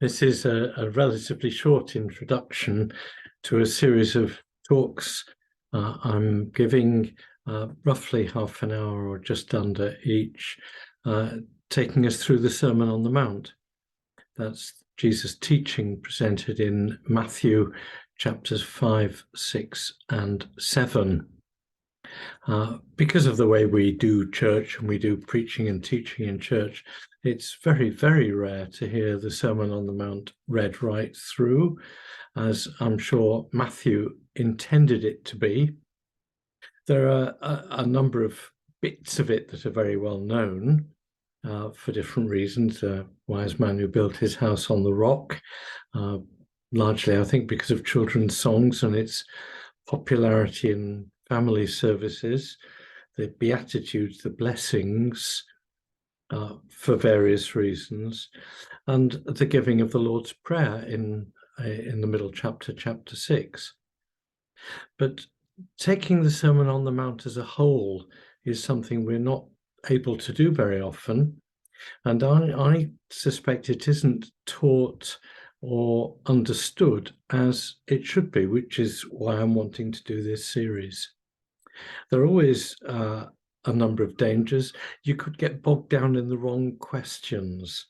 This is a relatively short introduction to a series of talks I'm giving, roughly half an hour or just under each, taking us through the Sermon on the Mount. That's Jesus' teaching presented in Matthew chapters 5, 6, and 7. Because of the way we do church and we do preaching and teaching in church, it's very, very rare to hear the Sermon on the Mount read right through, as I'm sure Matthew intended it to be. There are a number of bits of it that are very well known for different reasons. Wise man who built his house on the rock, largely, I think, because of children's songs and its popularity in family services, the Beatitudes, the blessings, for various reasons, and the giving of the Lord's Prayer in the middle chapter, chapter 6. But taking the Sermon on the Mount as a whole is something we're not able to do very often, and I suspect it isn't taught or understood as it should be, which is why I'm wanting to do this series. There are always a number of dangers. You could get bogged down in the wrong questions.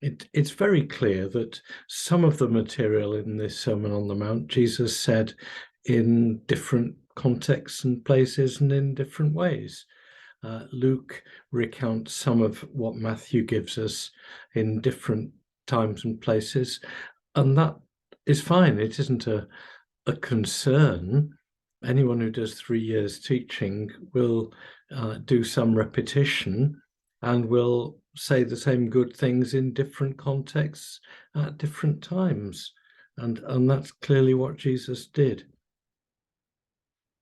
It's very clear that some of the material in this Sermon on the Mount, Jesus said in different contexts and places and in different ways. Luke recounts some of what Matthew gives us in different times and places, and that is fine. It isn't a concern. Anyone who does 3 years teaching will do some repetition and will say the same good things in different contexts at different times. And that's clearly what Jesus did.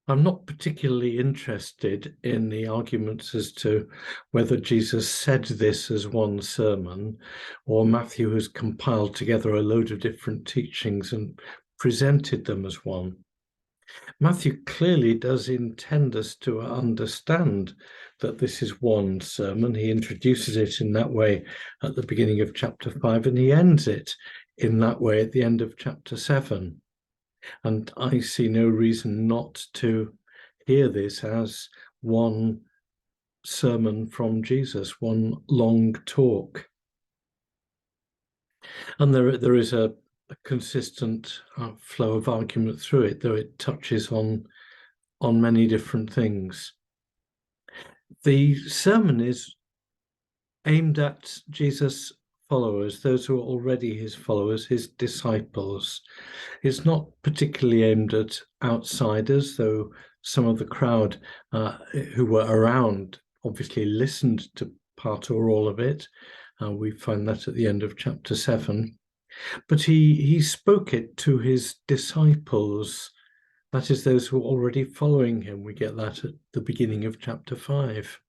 I'm not particularly interested in the arguments as to whether Jesus said this as one sermon or Matthew has compiled together a load of different teachings and presented them as one. Matthew clearly does intend us to understand that this is one sermon. He introduces it in that way at the beginning of chapter 5, and he ends it in that way at the end of chapter 7. And I see no reason not to hear this as one sermon from Jesus, one long talk. And there is a consistent flow of argument through it, though it touches on many different things. The sermon is aimed at Jesus' followers, those who are already his followers, his disciples. It's not particularly aimed at outsiders, though some of the crowd who were around obviously listened to part or all of it. We find that at the end of chapter 7. But he spoke it to his disciples, that is, those who are already following him. We get that at the beginning of chapter 5.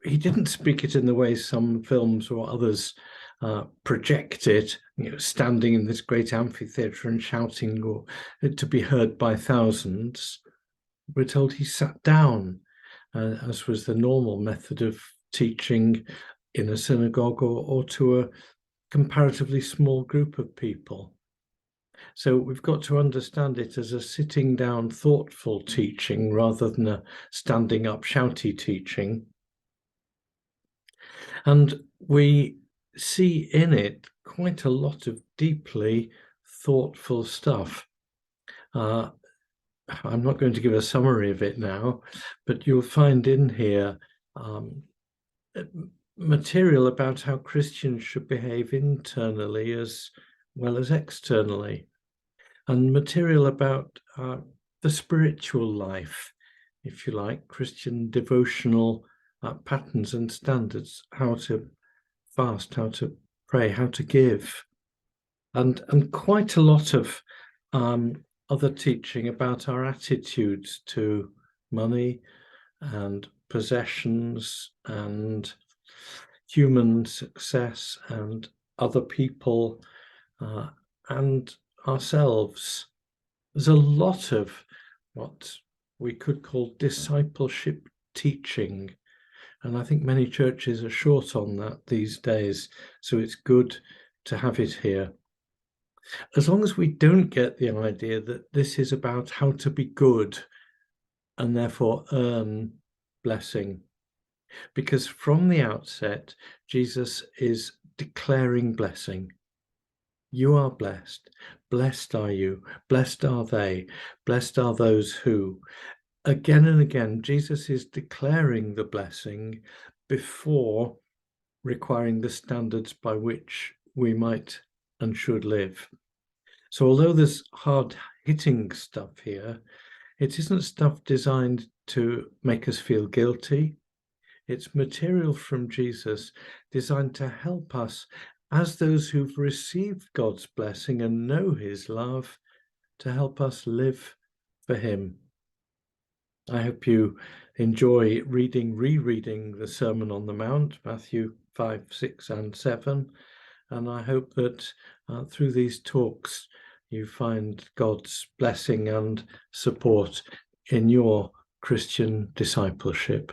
He didn't speak it in the way some films or others project it, standing in this great amphitheatre and shouting or to be heard by thousands. We're told he sat down, as was the normal method of teaching in a synagogue or to a comparatively small group of people. So we've got to understand it as a sitting down, thoughtful teaching rather than a standing up, shouty teaching. And we see in it quite a lot of deeply thoughtful stuff. I'm not going to give a summary of it now, but you'll find in here material about how Christians should behave internally as well as externally, and material about the spiritual life, if you like, Christian devotional patterns and standards, how to fast, how to pray, how to give, and quite a lot of other teaching about our attitudes to money and possessions and human success and other people and ourselves. There's a lot of what we could call discipleship teaching, And I think many churches are short on that these days. So it's good to have it here. As long as we don't get the idea that this is about how to be good and therefore earn blessing. Because from the outset, Jesus is declaring blessing. You are blessed. Blessed are you. Blessed are they. Blessed are those who. Again and again, Jesus is declaring the blessing before requiring the standards by which we might and should live. So although there's hard-hitting stuff here, it isn't stuff designed to make us feel guilty. It's material from Jesus designed to help us as those who've received God's blessing and know his love, to help us live for him. I hope you enjoy rereading the Sermon on the Mount, Matthew 5, 6 and 7. And I hope that through these talks, you find God's blessing and support in your Christian discipleship.